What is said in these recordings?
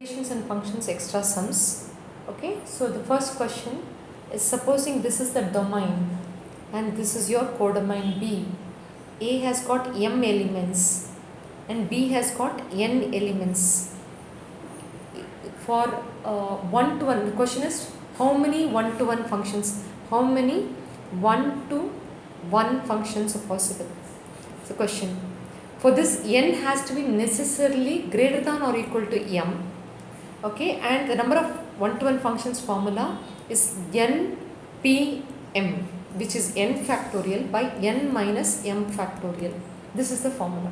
Relations and functions extra sums. Okay, so the first question is, supposing this is the domain and this is your codomain B. A has got m elements and B has got n elements. For one to one, the question is how many one to one functions? How many one to one functions are possible? It's a question. For this, n has to be necessarily greater than or equal to m. Okay, and the number of one-to-one functions formula is npm, which is n factorial by n minus m factorial. This is the formula.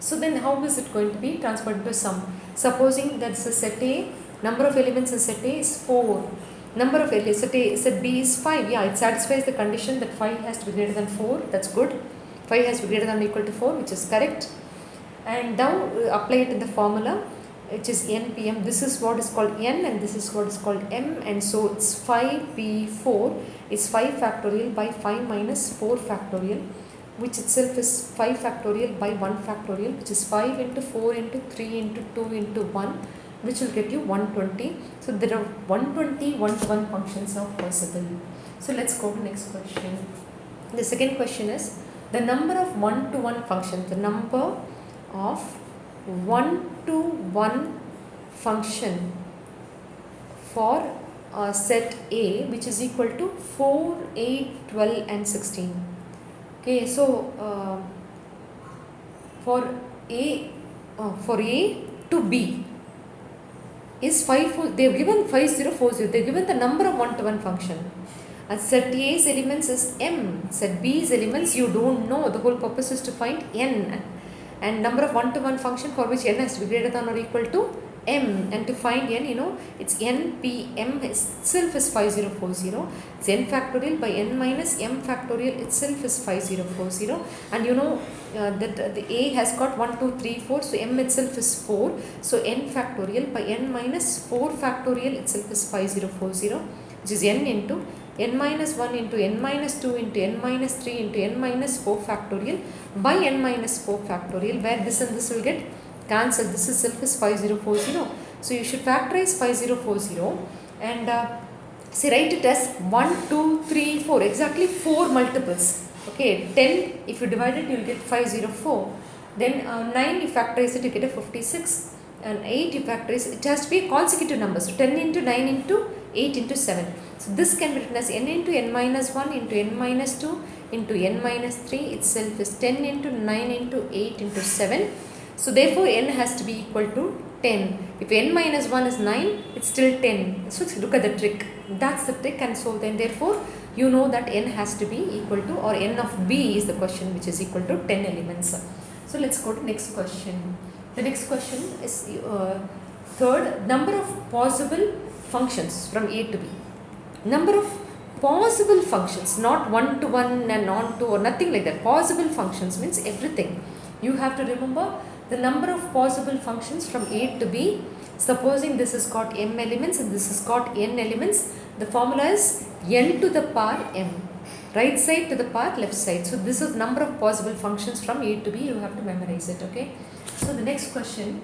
So then how is it going to be transferred into sum? Supposing that set A, number of elements in set A is 4. Number of elements set B is 5. Yeah, it satisfies the condition that 5 has to be greater than 4. That's good. 5 has to be greater than or equal to 4, which is correct. And now apply it in the formula, which is npm. This is what is called n and this is what is called m, and so it's 5p4 is 5 factorial by 5 minus 4 factorial, which itself is 5 factorial by 1 factorial, which is 5 into 4 into 3 into 2 into 1, which will get you 120. So there are 120 one-to-one functions are possible. So let's go to next question. The second question is the number of one-to-one functions, the number of one-to-one function for set A, which is equal to 4, 8, 12 and 16. Okay, so for A to B is 5, they have given 5040, they have given the number of one-to-one function. And set A's elements is m, set B's elements you don't know, the whole purpose is to find n. And number of one-to-one function for which n has to be greater than or equal to m, and to find n, it's npm itself is 5040, it's n factorial by n minus m factorial itself is 5040, and that the A has got 1 2 3 4, so m itself is 4, so n factorial by n minus 4 factorial itself is 5040, which is n into n minus 1 into n minus 2 into n minus 3 into n minus 4 factorial by n minus 4 factorial, where this and this will get cancelled. This itself is 5040. So you should factorize 5040 and write it as 1, 2, 3, 4, exactly 4 multiples. Okay, 10, if you divide it, you will get 504. Then 9, you factorize it, you get a 56. And 8, you factorize, it has to be a consecutive number. So 10 into 9 into 8 into 7. So this can be written as n into n minus 1 into n minus 2 into n minus 3 itself is 10 into 9 into 8 into 7. So therefore n has to be equal to 10. If n minus 1 is 9, it's still 10. So look at the trick. That's the trick, and so then therefore you know that n has to be equal to, or n of B is the question, which is equal to 10 elements. So let's go to next question. The next question is third, number of possible functions from A to B. Number of possible functions, not one-to-one and on-to or nothing like that. Possible functions means everything. You have to remember the number of possible functions from A to B. Supposing this has got m elements and this has got n elements, the formula is n to the power m. Right side to the power left side. So this is number of possible functions from A to B. You have to memorize it. Okay. So the next question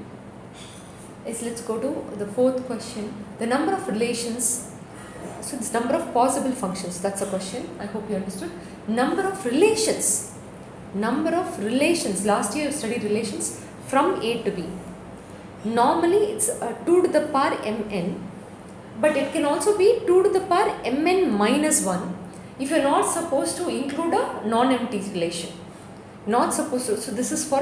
is, let's go to the fourth question. The number of relations. So this number of possible functions, that's a question. I hope you understood. Number of relations. Number of relations. Last year you studied relations from A to B. Normally it's 2 to the power mn, but it can also be 2 to the power mn minus 1 if you are not supposed to include a non-empty relation. Not supposed to. So this is for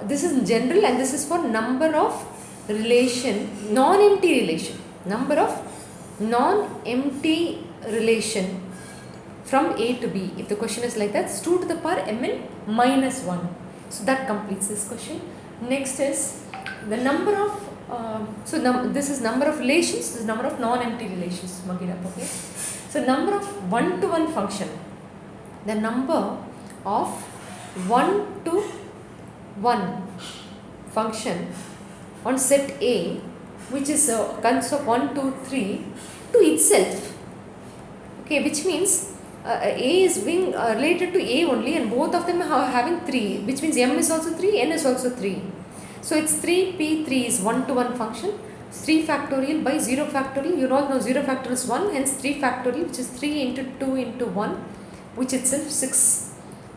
this is general, and this is for number of relation, non-empty relation. Number of non-empty relation from A to B. If the question is like that, it's 2 to the power mn minus 1. So that completes this question. Next is the number of, this is number of relations, this is number of non-empty relations. Mark it up, okay. So number of one-to-one function, the number of one-to-one function on set A, which is consists of 1, 2, 3 to itself. Okay, which means A is being related to A only, and both of them are having 3, which means m is also 3, n is also 3. So it's 3p3 is one-to-one function, 3 factorial by 0 factorial. You all know 0 factorial is 1, hence 3 factorial, which is 3 into 2 into 1, which itself 6.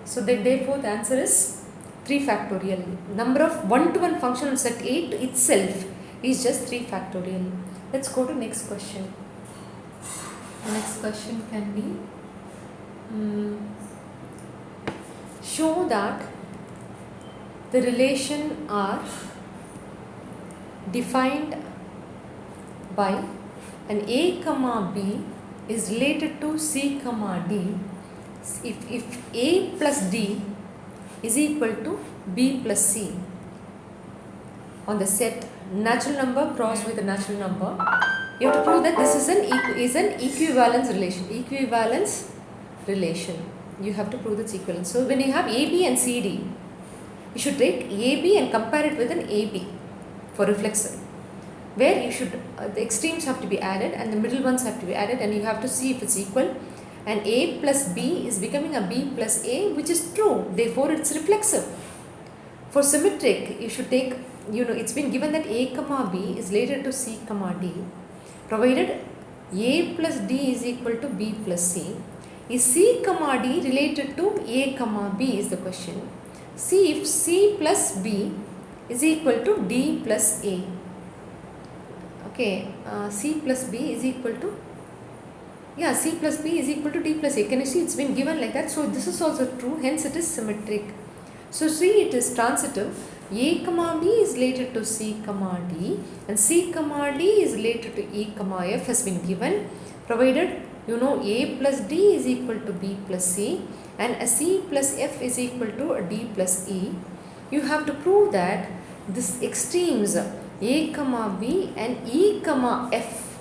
So therefore the answer is 3 factorial. Number of one-to-one function on set A itself is just 3 factorial. Let's go to next question. The next question can be show that the relation R defined by an A comma B is related to C comma D if A plus D is equal to B plus C on the set natural number crossed with a natural number. You have to prove that this is an equivalence relation. Equivalence relation. You have to prove its equivalence. So when you have AB and CD, you should take AB and compare it with an AB for reflexive, where you should the extremes have to be added and the middle ones have to be added, and you have to see if it's equal. And A plus B is becoming a B plus A, which is true. Therefore, it's reflexive. For symmetric, you should take, it's been given that A comma B is related to C comma D, provided A plus D is equal to B plus C. Is C comma D related to A comma B is the question. See if C plus B is equal to D plus A. Okay, C plus B is equal to, C plus B is equal to D plus A. Can you see it's been given like that? So this is also true, hence it is symmetric. So see, it is transitive. A comma B is related to C comma D and C comma D is related to E comma F has been given, provided A plus D is equal to B plus C and a C plus F is equal to a D plus E. You have to prove that this extremes A comma B and E comma F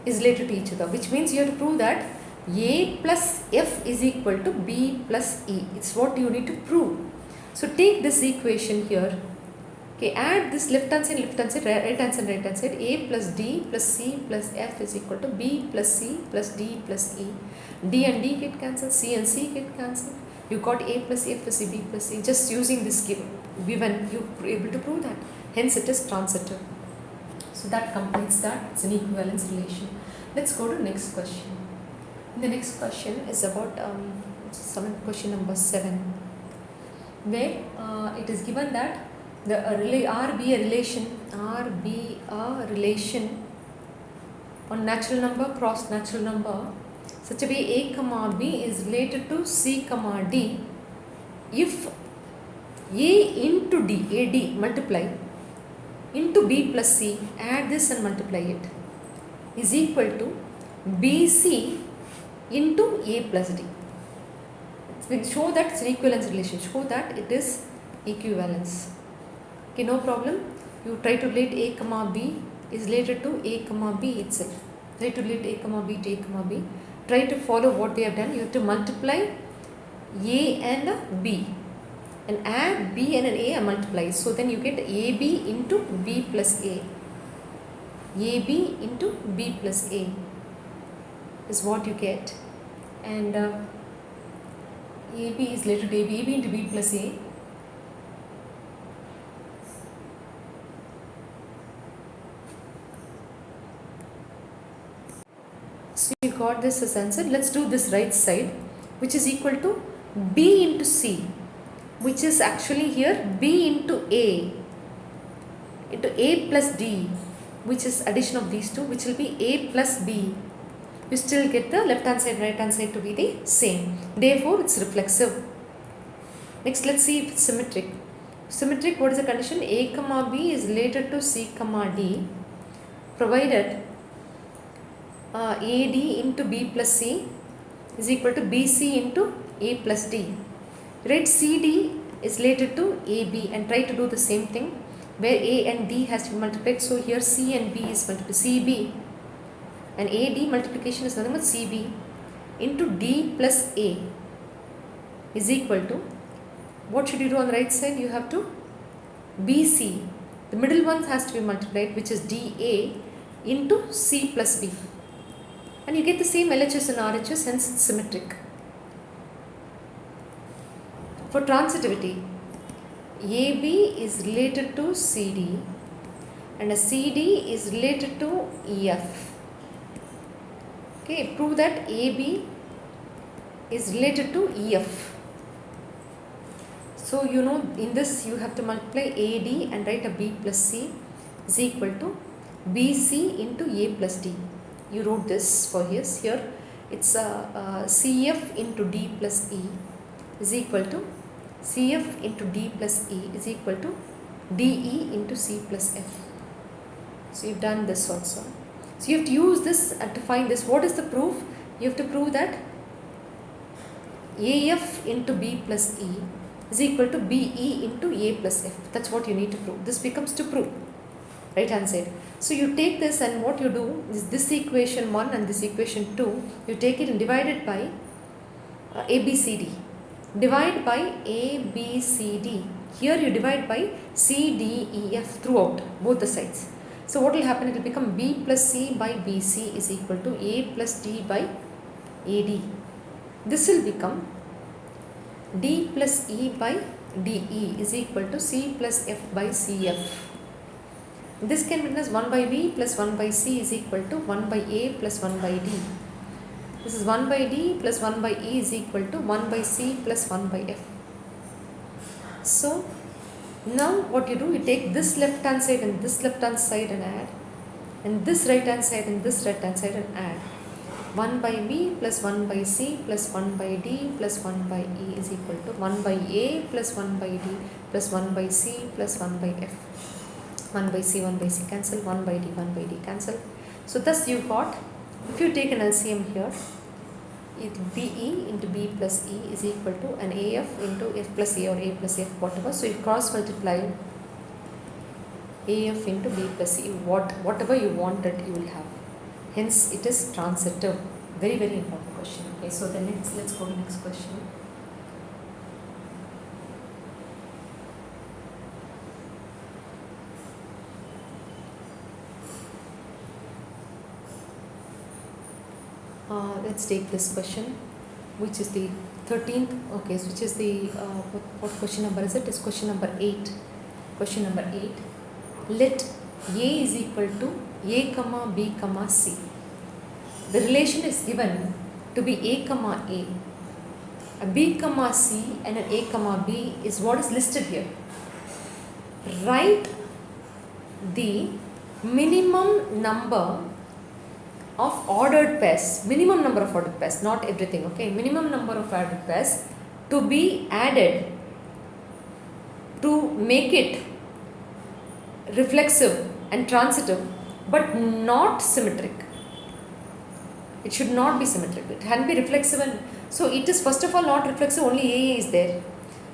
is related to each other, which means you have to prove that A plus F is equal to B plus E. It's what you need to prove. So take this equation here. Okay, add this left hand side, right hand side, right hand side. A plus D plus C plus F is equal to B plus C plus D plus E. D and D get cancelled, C and C get cancelled. You got A plus A plus B plus C. Just using this given, you are able to prove that. Hence it is transitive. So that completes that. It's an equivalence relation. Let's go to next question. The next question is about question number 7, where it is given that R be a relation on natural number cross natural number such a way A comma B is related to C comma D if A into D, AD multiply into B plus C, add this and multiply it, is equal to BC into A plus D. Show that it's an equivalence relation. Show that it is equivalence. Okay, no problem. You try to relate A comma B is related to A comma B itself. Try to relate A comma B to A comma B. Try to follow what we have done. You have to multiply A and B and add B and an A and multiply. So then you get AB into B plus A. AB into B plus A is what you get. And AB is related to AB into B plus A. So you got this as answer. Let's do this right side, which is equal to B into C, which is actually here B into A plus D, which is addition of these two, which will be A plus B. You still get the left hand side, right hand side to be the same. Therefore, it's reflexive. Next, let's see if it's symmetric. Symmetric, what is the condition? A comma B is related to C comma D, provided AD into B plus C is equal to BC into A plus D. Write CD is related to AB and try to do the same thing where A and D has to be multiplied. So here C and B is multiplied. CB and AD multiplication is nothing but CB into D plus A is equal to, what should you do on the right side? You have to BC, the middle one has to be multiplied, which is DA into C plus B, and you get the same LHS and RHS, hence it's symmetric. For transitivity, AB is related to CD and a CD is related to EF. Okay, prove that AB is related to EF. So you know, in this you have to multiply AD and write a B plus C is equal to BC into A plus D. You wrote this for his. Here it's CF into D plus E is equal to CF into D plus E is equal to DE into C plus F. So you've done this also. So you have to use this to find this. What is the proof? You have to prove that AF into B plus E is equal to BE into A plus F. That's what you need to prove. This becomes to prove. Right hand side. So you take this, and what you do is this equation 1 and this equation 2, you take it and divide it by ABCD. Divide by ABCD. Here you divide by CDEF throughout both the sides. So what will happen? It will become B plus C by BC is equal to A plus D by AD. This will become D plus E by DE is equal to C plus F by CF. This can be written as 1 by V plus 1 by C is equal to 1 by A plus 1 by D. This is 1 by D plus 1 by E is equal to 1 by C plus 1 by F. So now what you do, you take this left hand side and this left hand side and add, and this right hand side and this right hand side and add. 1 by V plus 1 by C plus 1 by D plus 1 by E is equal to 1 by A plus 1 by D plus 1 by C plus 1 by F. 1 by C, 1 by C cancel, 1 by D, 1 by D cancel. So thus you got, if you take an LCM here, it BE into B plus E is equal to an AF into F plus A or A plus F, whatever. So you cross multiply AF into B plus E, whatever you wanted you will have. Hence it is transitive. Very, very important question. Okay, so the next, let's go to the next question. Let's take this question, which is the 13th. Okay, so which is the what question number is it? It's question number 8. Question number 8. Let A is equal to A comma B comma C. The relation is given to be A comma A B comma C and an A comma B is what is listed here. Write the minimum number of ordered pairs, minimum number of ordered pairs, not everything, okay, minimum number of ordered pairs to be added to make it reflexive and transitive but not symmetric. It should not be symmetric, it can be reflexive, and so it is first of all not reflexive, only AA is there,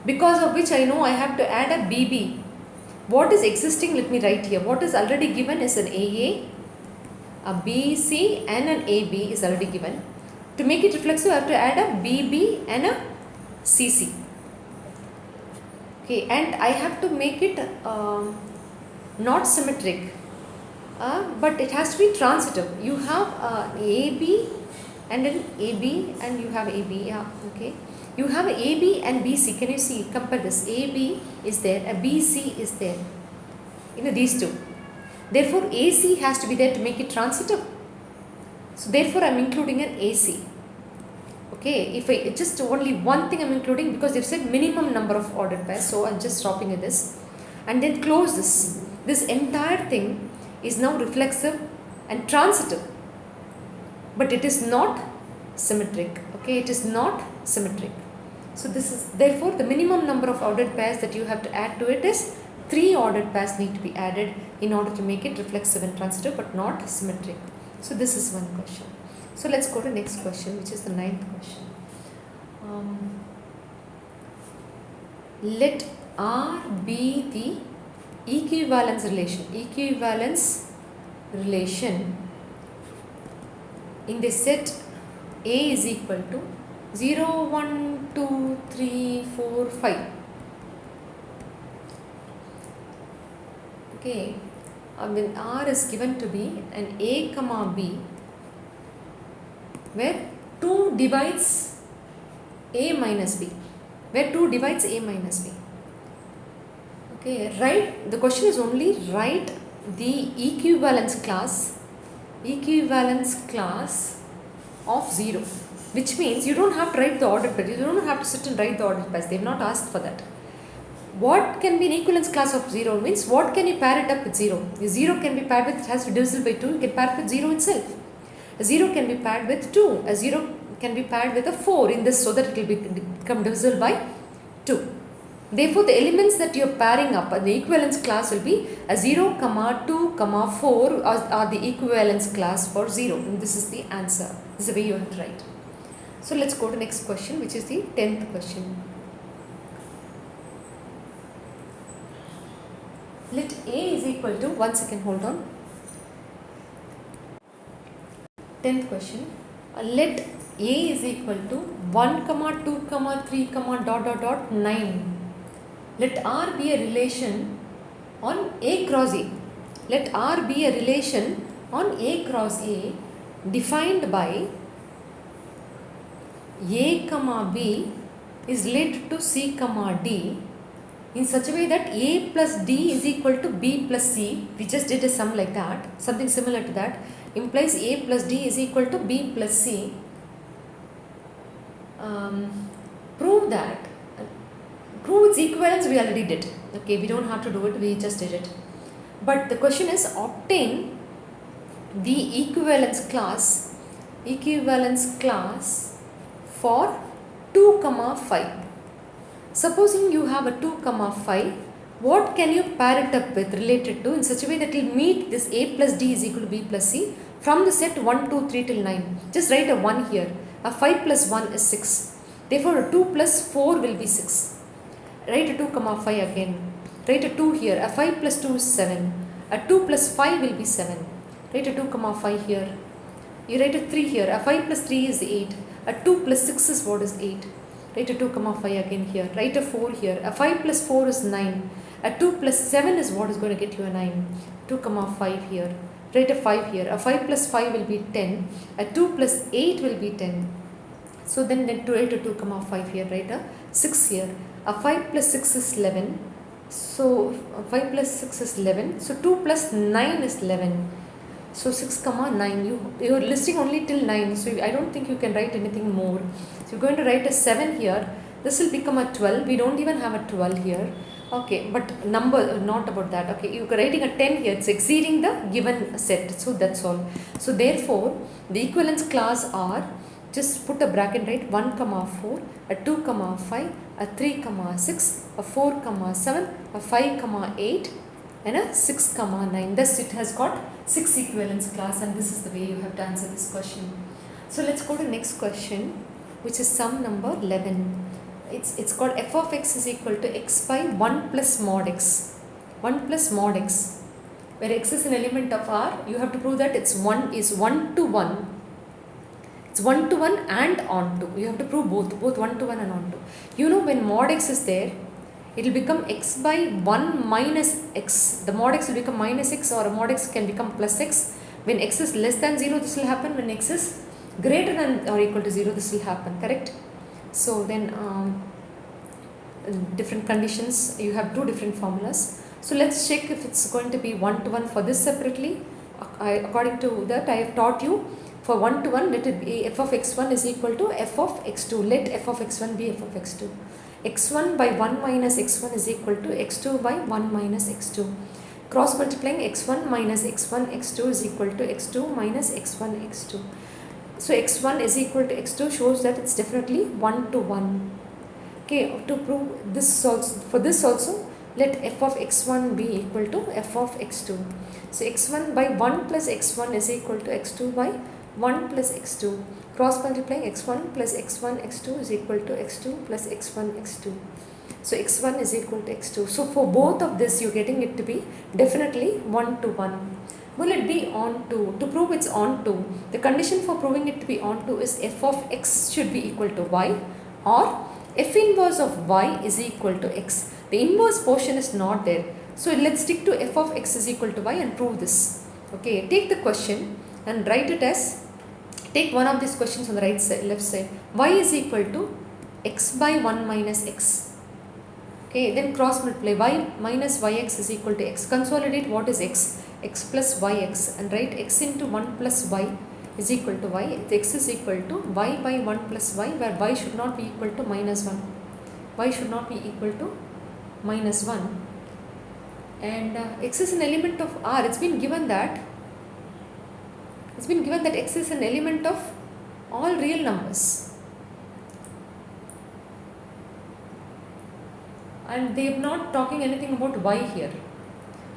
because of which I know I have to add a BB. What is existing, let me write here, what is already given is an AA, a BC and an AB is already given. To make it reflexive I have to add a BB and a CC. Okay, and I have to make it not symmetric, but it has to be transitive. You have AB and an AB and you have AB, yeah, okay. You have AB and BC, can you see, compare this, AB is there, a BC is there, these two. Therefore AC has to be there to make it transitive. So therefore I am including an AC. Okay, if I just only one thing I am including, because they have said minimum number of ordered pairs, so I am just stopping at this, and then close this. This entire thing is now reflexive and transitive, but it is not symmetric. Okay, it is not symmetric. So this is, therefore the minimum number of ordered pairs that you have to add to it is 3 ordered pairs need to be added in order to make it reflexive and transitive but not symmetric. So this is one question. So let's go to the next question, which is the 9th question. Let R be the equivalence relation. Equivalence relation in the set A is equal to 0, 1, 2, 3, 4, 5. Okay, when R is given to be an A comma B, where 2 divides A minus B, where 2 divides A minus B. Okay, right, the question is only write the equivalence class of 0, which means you don't have to write the ordered pair. You don't have to sit and write the ordered pairs. They have not asked for that. What can be an equivalence class of 0 means what can you pair it up with 0? The 0 can be paired with, it has to be divisible by 2, you can pair it with 0 itself. A 0 can be paired with 2, a 0 can be paired with a 4 in this, so that it will become divisible by 2. Therefore, the elements that you are pairing up, the equivalence class will be a 0, 2, 4 are the equivalence class for 0. And this is the answer. This is the way you have to write. So, let's go to next question, which is the 10th question. Let A is equal to, 1 second, hold on. 10th question. Let A is equal to 1, 2, 3, dot, dot, 9. Let R be a relation on A cross A. Let R be a relation on A cross A defined by A, B is related to C, D in such a way that A plus D is equal to B plus C. We just did a sum like that. Something similar to that implies A plus D is equal to B plus C. Prove its equivalence we already did. Okay, we don't have to do it, we just did it. But the question is obtain the equivalence class for 2, 5. Supposing you have a 2, 5, what can you pair it up with related to in such a way that it will meet this A plus D is equal to B plus C from the set 1, 2, 3 till 9. Just write a 1 here. A 5 plus 1 is 6. Therefore, a 2 plus 4 will be 6. Write a 2, 5 again. Write a 2 here. A 5 plus 2 is 7. A 2 plus 5 will be 7. Write a 2, 5 here. You write a 3 here. A 5 plus 3 is 8. A 2 plus 6 is what is 8. Write a 2, 5 again here. Write a 4 here. A 5 plus 4 is 9. A 2 plus 7 is what is going to get you a 9. 2, 5 here. Write a 5 here. A 5 plus 5 will be 10. A 2 plus 8 will be 10. So then write a 2, 5 here. Write a 6 here. A 5 plus 6 is 11. So 5 plus 6 is 11. So 2 plus 9 is 11. So 6, 9. You are listing only till 9. So I don't think you can write anything more. So you're going to write a 7 here. This will become a 12. We don't even have a 12 here. Okay, but number, not about that. Okay, you're writing a 10 here. It's exceeding the given set. So that's all. So therefore, the equivalence class are, just put a bracket, right? 1, 4, a 2, 5, a 3, 6, a 4, 7, a 5, 8, and a 6, 9. Thus it has got 6 equivalence class, and this is the way you have to answer this question. So let's go to next question, which is sum number 11. It's called f of x is equal to x by 1 plus mod x. 1 plus mod x. Where x is an element of R, you have to prove that it's 1 to 1. It's 1 to 1 and on to. You have to prove both 1 to 1 and on to. You know, when mod x is there, it will become x by 1 minus x. The mod x will become minus x, or a mod x can become plus x. When x is less than 0, this will happen. When x is greater than or equal to 0, this will happen, correct? So then different conditions, you have two different formulas. So let's check if it's going to be 1 to 1 for this separately. According to that, I have taught you for 1 to 1, let it be f of x1 is equal to f of x2. Let f of x1 be f of x2. x1 by 1 minus x1 is equal to x2 by 1 minus x2. Cross multiplying x1 minus x1 x2 is equal to x2 minus x1 x2. So x1 is equal to x2 shows that it's definitely 1 to 1. Okay, to prove this also, for this also, let f of x1 be equal to f of x2. So x1 by 1 plus x1 is equal to x2 by 1 plus x2. Cross multiplying x1 plus x1 x2 is equal to x2 plus x1 x2. So x1 is equal to x2. So for both of this, you're getting it to be definitely 1 to 1. Will it be on to? To prove it's on to, the condition for proving it to be on to is f of x should be equal to y, or f inverse of y is equal to x. The inverse portion is not there. So let's stick to f of x is equal to y and prove this. Okay, take the question and write it as, take one of these questions on the right side, left side. Y is equal to x by 1 minus x. Okay, then cross multiply y minus yx is equal to x. Consolidate what is x. x plus yx and write x into 1 plus y is equal to y. X is equal to y by 1 plus y, where y should not be equal to minus 1. Y should not be equal to minus 1. And x is an element of R. It's been given that x is an element of all real numbers. And they are not talking anything about y here.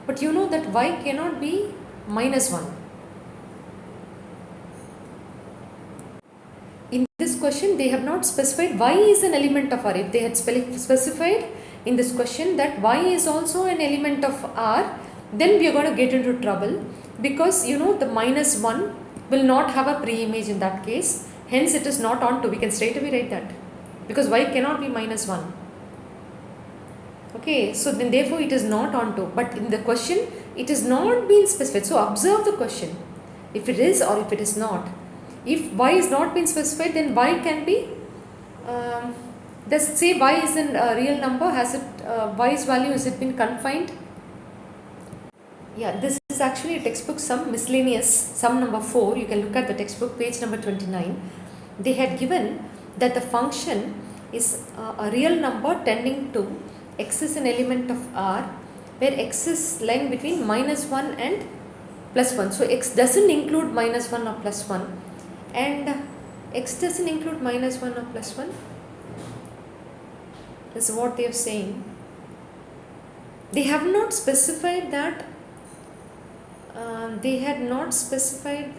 But you know that y cannot be minus 1. In this question, they have not specified y is an element of R. If they had specified in this question that y is also an element of R, then we are going to get into trouble, because you know the minus 1 will not have a pre-image in that case. Hence it is not onto. We can straight away write that, because y cannot be minus 1. Okay, so then therefore it is not onto. But in the question it is not being specified. So observe the question, if it is or if it is not. If y is not been specified, then y can be, does it say y is a real number? Has it, y's value, has it been confined? Yeah, this is actually a textbook sum, miscellaneous sum number 4. You can look at the textbook, page number 29. They had given that the function is a real number tending to x is an element of R, where x is lying between minus 1 and plus 1. So x doesn't include minus 1 or plus 1. And x doesn't include minus 1 or plus 1. This is what they are saying. They have not specified that. They had not specified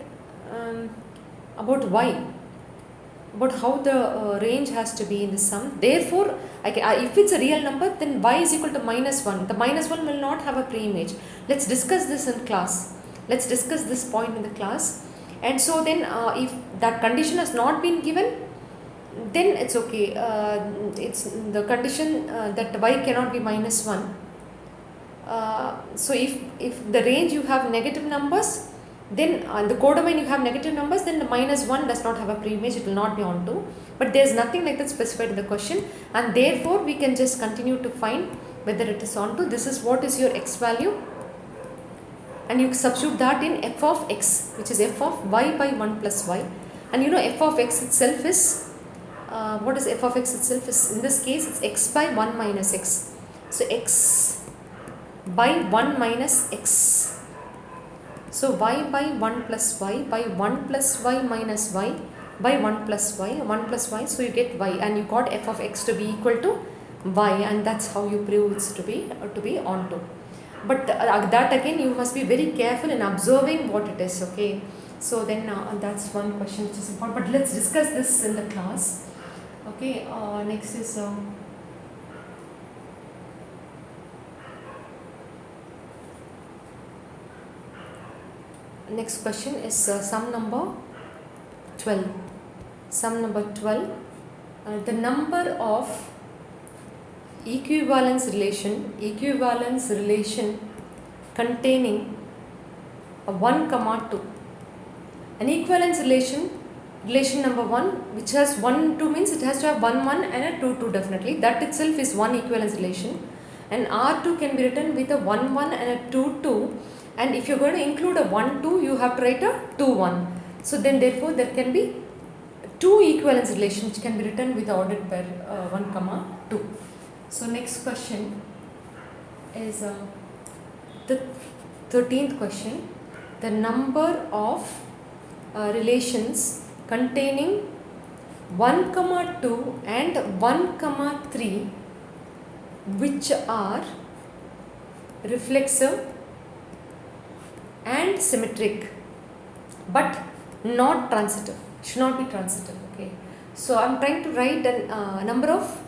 about y, about how the range has to be in the sum. Therefore, if it's a real number, then y is equal to minus 1. The minus 1 will not have a pre-image. Let's discuss this in class. Let's discuss this point in the class. And so then if that condition has not been given, then it's okay. It's the condition that y cannot be minus 1. So if the range you have negative numbers, then the codomain you have negative numbers, then the minus 1 does not have a pre-image, it will not be onto. But there is nothing like that specified in the question, and therefore we can just continue to find whether it is onto. This is what is your x value, and you substitute that in f of x, which is f of y by 1 plus y. And you know f of x itself is, what is f of x itself is, in this case it's x by 1 minus x. So x by 1 minus x. So y by 1 plus y by 1 plus y minus y by 1 plus y, so you get y, and you got f of x to be equal to y, and that's how you prove it's to be onto. But that again you must be very careful in observing what it is. Okay, so then that's one question which is important, but let's discuss this in the class. Okay, next is next question is sum number 12. Sum number 12, the number of equivalence relation containing a 1, 2. An equivalence relation number 1, which has 1, 2 means it has to have 1, 1 and a 2, 2 definitely. That itself is one equivalence relation. And R2 can be written with a 1, 1 and a 2, 2. And if you're going to include a 1, 2, you have to write a 2, 1. So then therefore there can be two equivalence relations which can be written with the ordered pair 1, 2. So next question is the 13th question. The number of relations containing 1, 2 and 1, 3 which are reflexive and symmetric but not transitive, should not be transitive. Okay, so I'm trying to write a number of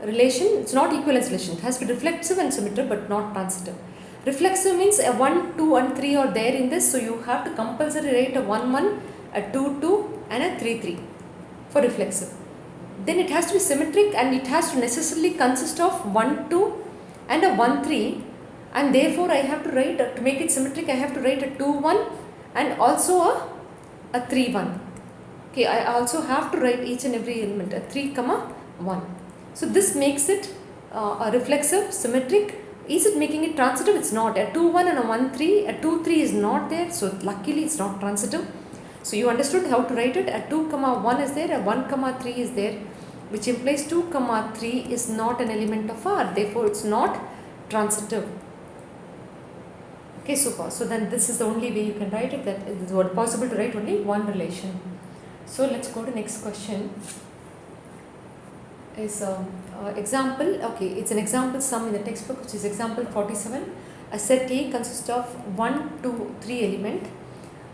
relation. It's not equivalence relation, it has to be reflexive and symmetric but not transitive. Reflexive means a 1, 2 and 3 are there in this, so you have to compulsory write a 1, 1, a 2, 2 and a 3, 3 for reflexive. Then it has to be symmetric and it has to necessarily consist of 1, 2 and a 1, 3, and therefore I have to write, to make it symmetric, I have to write a 2, 1 and also a 3, 1. Okay, I also have to write each and every element, a 3, 1. So this makes it a reflexive, symmetric Is it making it transitive? It's not. A 2 1 and a 1 3, a 2 3 is not there, so luckily it's not transitive. So you understood how to write it. A 2 comma 1 is there, a 1 comma 3 is there, which implies 2 comma 3 is not an element of R, therefore it's not transitive. Okay, super. So then this is the only way you can write it, that it is possible to write only one relation. So let's go to next question. Is example, okay, it's an example sum in the textbook, which is example 47. A set A consists of 1, 2, 3 element.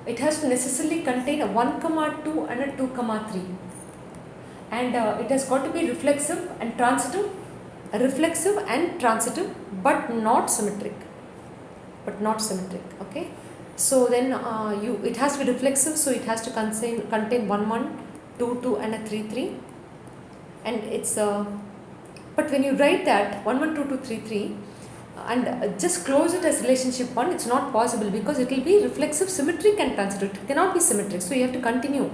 It has to necessarily contain a 1 comma 2 and a 2 comma 3, and it has got to be reflexive and transitive, but not symmetric, okay. So then it has to be reflexive, so it has to contain 1 1, 2 2 and a 3 3, and it's but when you write that 1 1 2 2 3 3 and just close it as relationship 1, it's not possible, because it will be reflexive, symmetric and transitive. It cannot be symmetric, so you have to continue.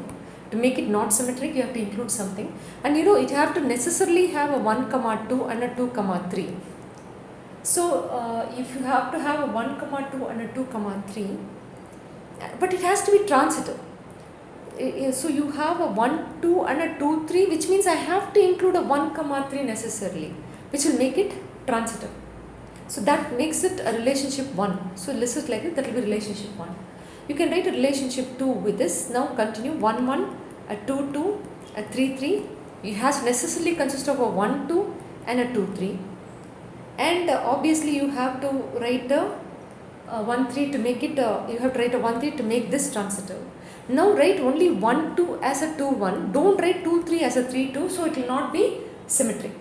To make it not symmetric, you have to include something, and it have to necessarily have a 1 comma 2 and a 2 comma 3. So if you have to have a 1 comma 2 and a 2 comma 3, but it has to be transitive. So you have a 1 2 and a 2 3, which means I have to include a 1 comma 3 necessarily, which will make it transitive. So that makes it a relationship 1. So list it like this, that will be relationship 1. You can write a relationship 2 with this. Now continue. 1 1, a 2 2, a 3 3. It has necessarily consist of a 1 2 and a 2 3. And obviously you have to write a 1 3 to make it, you have to write a 1 3 to make this transitive. Now write only 1 2 as a 2 1. Don't write 2 3 as a 3 2, so it will not be symmetric.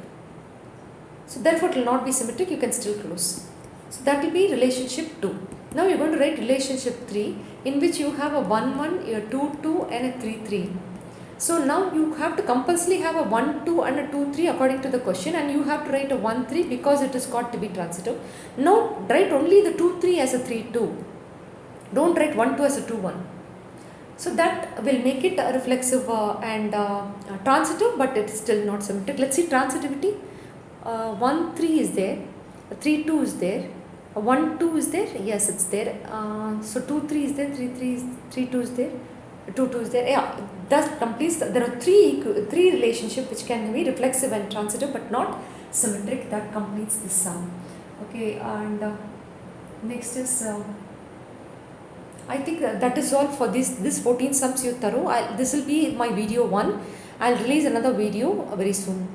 So therefore it will not be symmetric, you can still close. So that will be relationship 2. Now you are going to write relationship 3, in which you have a 1 1, a 2 2 and a 3 3. So now you have to compulsorily have a 1 2 and a 2 3 according to the question, and you have to write a 1 3 because it is got to be transitive. Now write only the 2 3 as a 3 2. Don't write 1 2 as a 2 1. So that will make it reflexive and transitive, but it is still not symmetric. Let's see transitivity. 1 3 is there, 3 2 is there, 1 2 is there, yes it's there. So 2 3 is there, 3 2 is there, 2 2 is there. Yeah, that completes. There are three relationship which can be reflexive and transitive but not symmetric. That completes this sum. Okay, and next is I think that is all for this 14 sums you thorough. This will be my video 1. I'll release another video very soon.